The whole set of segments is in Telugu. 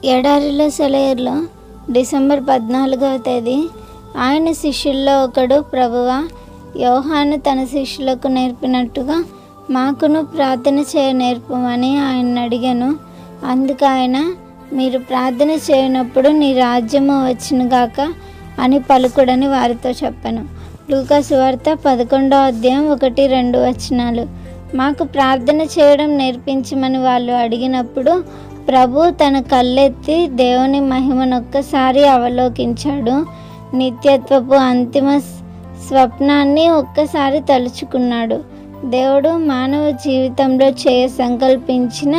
ఎడారిలో సెలయేరులో డిసెంబర్ 14వ తేదీ. ఆయన శిష్యుల్లో ఒకడు, ప్రభువా, యోహాను తన శిష్యులకు నేర్పినట్టుగా మాకును ప్రార్థన చేయ నేర్పమని ఆయన అడిగాను. అందుకు ఆయన, మీరు ప్రార్థన చేయనప్పుడు నీ రాజ్యము వచ్చునుగాక అని పలుకుడని వారితో చెప్పాను. లూకా సువార్త 11వ అధ్యాయం 1-2 వచనాలు. మాకు ప్రార్థన చేయడం నేర్పించమని వాళ్ళు అడిగినప్పుడు ప్రభు తన కళ్ళెత్తి దేవుని మహిమనొక్కసారి అవలోకించాడు. నిత్యత్వపు అంతిమ స్వప్నాన్ని ఒక్కసారి తలుచుకున్నాడు. దేవుడు మానవ జీవితంలో సంకల్పించిన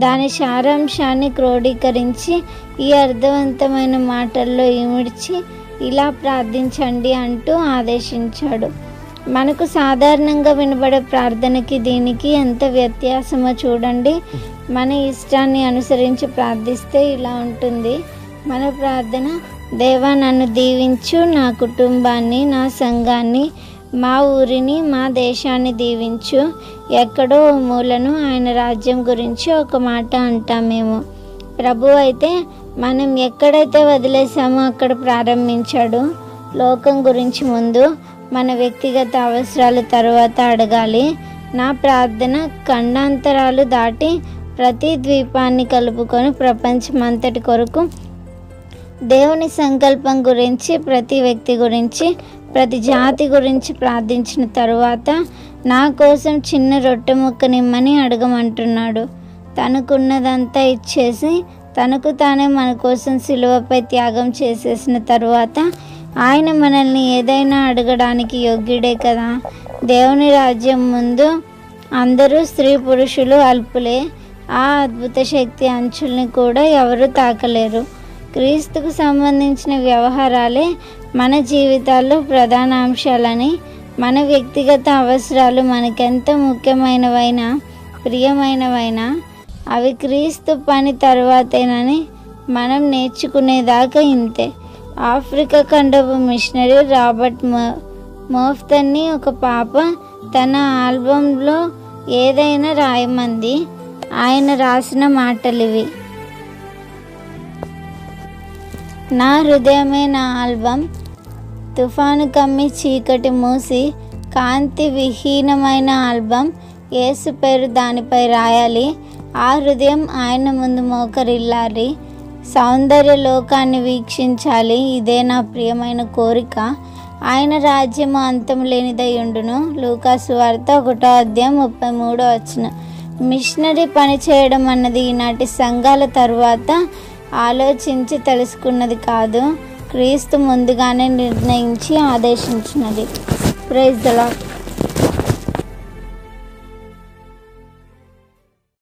దాని సారాంశాన్ని క్రోడీకరించి ఈ అర్థవంతమైన మాటల్లో ఇమిడ్చి ఇలా ప్రార్థించండి అంటూ ఆదేశించాడు. మనకు సాధారణంగా వినబడే ప్రార్థనకి దీనికి ఎంత వ్యత్యాసమో చూడండి. మన ఇష్టాన్ని అనుసరించి ప్రార్థిస్తే ఇలా ఉంటుంది మన ప్రార్థన: దేవా, నన్ను దీవించు, నా కుటుంబాన్ని, నా సంఘాన్ని, మా ఊరిని, మా దేశాన్ని దీవించు. ఎక్కడో మూలను ఆయన రాజ్యం గురించి ఒక మాట అంటామేమో. ప్రభు అయితే మనం ఎక్కడైతే వదిలేసామో అక్కడ ప్రారంభించాడు. లోకం గురించి ముందు, మన వ్యక్తిగత అవసరాల తర్వాత అడగాలి. నా ప్రార్థన ఖండాంతరాలు దాటి ప్రతి ద్వీపాన్ని కలుపుకొని ప్రపంచమంతటి కొరకు దేవుని సంకల్పం గురించి, ప్రతి వ్యక్తి గురించి, ప్రతి జాతి గురించి ప్రార్థించిన తరువాత నా కోసం చిన్న రొట్టె ముక్కనిమ్మని అడగమంటున్నాడు. తనకున్నదంతా ఇచ్చేసి తనకు తానే మన కోసం సిలువపై త్యాగం చేసేసిన తరువాత ఆయన మనల్ని ఏదైనా అడగడానికి యోగ్యుడే కదా. దేవుని రాజ్యం ముందు అందరూ స్త్రీ పురుషులు అల్పులే. ఆ అద్భుత శక్తి అంచుల్ని కూడా ఎవరు తాకలేరు. క్రీస్తుకు సంబంధించిన వ్యవహారాలే మన జీవితాల్లో ప్రధాన అంశాలని, మన వ్యక్తిగత అవసరాలు మనకెంత ముఖ్యమైనవైనా ప్రియమైనవైనా అవి క్రీస్తు పని తర్వాతేనని మనం నేర్చుకునేదాకా ఇంతే. ఆఫ్రికా ఖండపు మిషనరీ రాబర్ట్ మోఫ్తన్ని ఒక పాప తన ఆల్బంలో ఏదైనా రాయమంది. ఆయన రాసిన మాటలివి: నా హృదయమే నా ఆల్బం, తుఫాను కమ్మి చీకటి మూసి కాంతి విహీనమైన ఆల్బం, యేసు పేరు దానిపై రాయాలి. ఆ హృదయం ఆయన ముందు మోకరిల్లాలి. సౌందర్య లోకాన్ని వీక్షించాలి. ఇదే నా ప్రియమైన కోరిక. ఆయన రాజ్యము అంతం లేనిదై ఉండును. లూకా సువార్త 1వ అధ్యాయం 33వ వచనం. మిషనరీ పని చేయడం అన్నది ఈనాటి సంఘాల తరువాత ఆలోచించి తెలుసుకున్నది కాదు, క్రీస్తు ముందుగానే నిర్ణయించి ఆదేశించినది. Praise the lord.